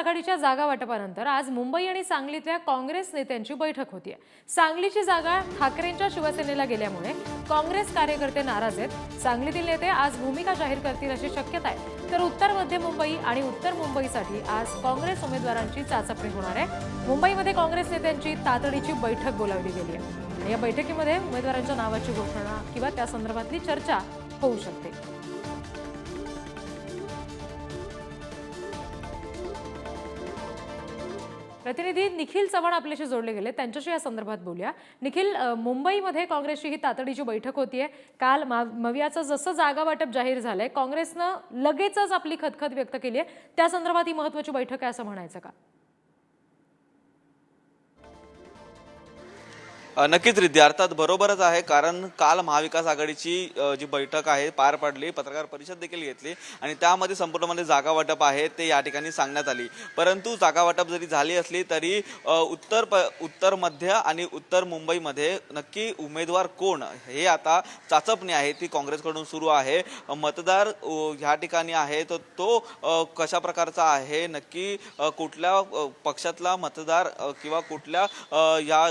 आघाडीच्या जागा वाटपानंतर आज मुंबई आणि सांगलीतल्या काँग्रेस नेत्यांची बैठक होतीये। सांगलीची जागा ठाकरेंच्या शिवसेनेला गेल्यामुळे काँग्रेस कार्यकर्ते नाराज आहेत। सांगलीतील नेते आज भूमिका जाहीर करतील अशी शक्यता आहे। तर उत्तर मध्य मुंबई आणि उत्तर मुंबईसाठी आज काँग्रेस उमेदवारांची चाचपणी होणार आहे। मुंबईमध्ये काँग्रेस नेत्यांची तातडीची बैठक बोलावली गेली आहे आणि या बैठकीमध्ये उमेदवारांच्या नावाची घोषणा किंवा त्या संदर्भातली चर्चा होऊ शकते। प्रतिनिधी निखिल चव्हाण आपल्याशी जोडले गेले, त्यांच्याशी या संदर्भात बोलूया। निखिल, मुंबईमध्ये काँग्रेसची ही तातडीची बैठक होतीये। काल मवियाचं जसं जागा वाटप जाहीर झालंय, काँग्रेसनं लगेचच आपली खदखद व्यक्त केली आहे। त्या संदर्भात ही महत्त्वाची बैठक आहे असं म्हणायचं का? नक्कीच रिद्धी, अर्थात बरोबरच आहे, कारण काल महाविकास आघाडीची जी बैठक आहे पार पडली, पत्रकार परिषद देखील घेतली आणि त्यामध्ये संपूर्णपणे जागा वाटप आहे ते या ठिकाणी सांगण्यात आली। परंतु जागा वाटप जरी झाली असली तरी उत्तर मध्य आणि उत्तर मुंबईमध्ये नक्की उमेदवार कोण हे आता चाचपणी आहे ती काँग्रेसकडून सुरू आहे। मतदार ह्या ठिकाणी आहे तो कशा प्रकारचा आहे, नक्की कुठल्या पक्षातला मतदार किंवा कुठल्या या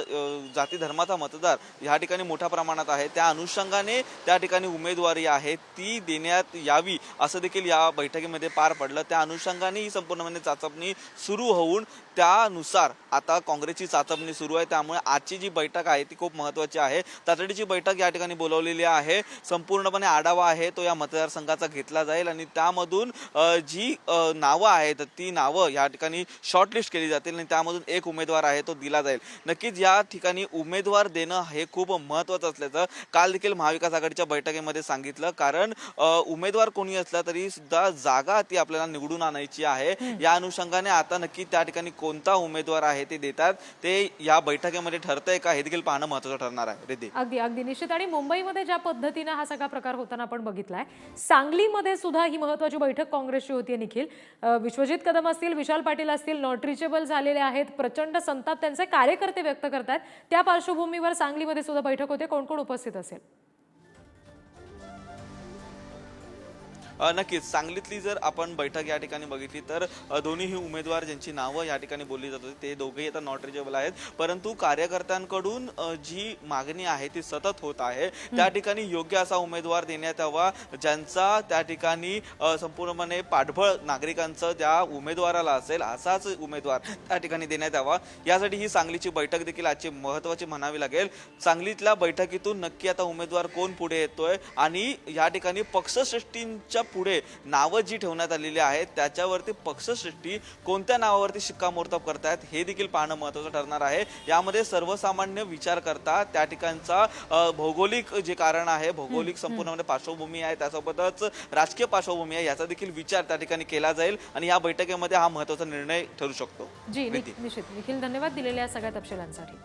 जाती धर्माचा मतदार या ठिकाणी मोठ्या प्रमाणात आहे, त्या अनुषंगाने त्या ठिकाणी उमेदवारी आहे ती देण्यात यावी असं देखील या बैठकीमध्ये पार पडलं। त्या अनुषंगाने ही संपूर्णपणे चाचपणी सुरू होऊन त्यानुसार आता काँग्रेसची चाचपणी सुरू आहे। त्यामुळे आजची जी बैठक आहे ती खूप महत्त्वाची आहे। तातडीची बैठक या ठिकाणी बोलावलेली आहे। संपूर्णपणे आढावा आहे तो या मतदारसंघाचा घेतला जाईल आणि त्यामधून जी नावं आहेत ती नावं या ठिकाणी शॉर्टलिस्ट केली जातील आणि त्यामधून एक उमेदवार आहे तो दिला जाईल। नक्कीच या ठिकाणी उमेदवार देणं हे खूप महत्त्वाचं असल्याचं काल देखील महाविकास आघाडीच्या बैठकीमध्ये सांगितलं, कारण उमेदवार कोणी असला तरी सुद्धा जागा ती आपल्याला निवडून आणायची आहे। या अनुषंगाने आता नक्की त्या ठिकाणी कोणता उमेदवार आहे ते देतात ते या बैठकीमध्ये ठरतंय का हे देखील पाहणं महत्त्वाचं ठरणार आहे। रिद्धी, अगदी अगदी निश्चित। आणि मुंबईमध्ये ज्या पद्धतीने हा सगळा प्रकार होताना आपण बघितलाय, सांगलीमध्ये सुद्धा ही महत्त्वाची बैठक काँग्रेसची होतीये। निखिल, विश्वजित कदम असतील, विशाल पाटील असतील, नॉट रिचेबल झालेले आहेत, प्रचंड संताप त्यांचे कार्यकर्ते व्यक्त करतात। त्या पार्श्वभूमीवर सांगलीमध्ये सुद्धा बैठक होते, कोण कोण उपस्थित असेल? नक्कीच सांगलीतली जर आपण बैठक या ठिकाणी बघितली तर दोन्हीही उमेदवार ज्यांची नावं या ठिकाणी बोलली जात होती ते दोघेही आता नॉट रिचेबल आहेत। परंतु कार्यकर्त्यांकडून जी मागणी आहे ती सतत होत आहे, त्या ठिकाणी योग्य असा उमेदवार देण्यात यावा ज्यांचा त्या ठिकाणी संपूर्णपणे पाठबळ नागरिकांचं त्या उमेदवाराला असेल असाच उमेदवार त्या ठिकाणी देण्यात यावा। यासाठी ही सांगलीची बैठक देखील आजची महत्त्वाची म्हणावी लागेल। सांगलीतल्या बैठकीतून नक्की आता उमेदवार कोण पुढे येतोय आणि या ठिकाणी पक्षश्रेष्ठींच्या पुढे नावं जी ठेवण्यात आलेली आहेत त्याच्यावरती पक्षश्रेष्ठी कोणत्या नावावरती शिक्कामोर्तब करतायत हे देखील पाहणं महत्त्वाचं ठरणार आहे। यामध्ये सर्वसामान्य विचार करता त्या ठिकाणचा भौगोलिक जे कारण आहे, भौगोलिक संपूर्णपणे पार्श्वभूमी आहे, त्यासोबतच राजकीय पार्श्वभूमी आहे, याचा देखील विचार त्या ठिकाणी केला जाईल आणि या बैठकीमध्ये हा महत्त्वाचा निर्णय ठरू शकतो। जी निश्चित। निखिल, धन्यवाद दिलेल्या सगळ्या तपशिलांसाठी।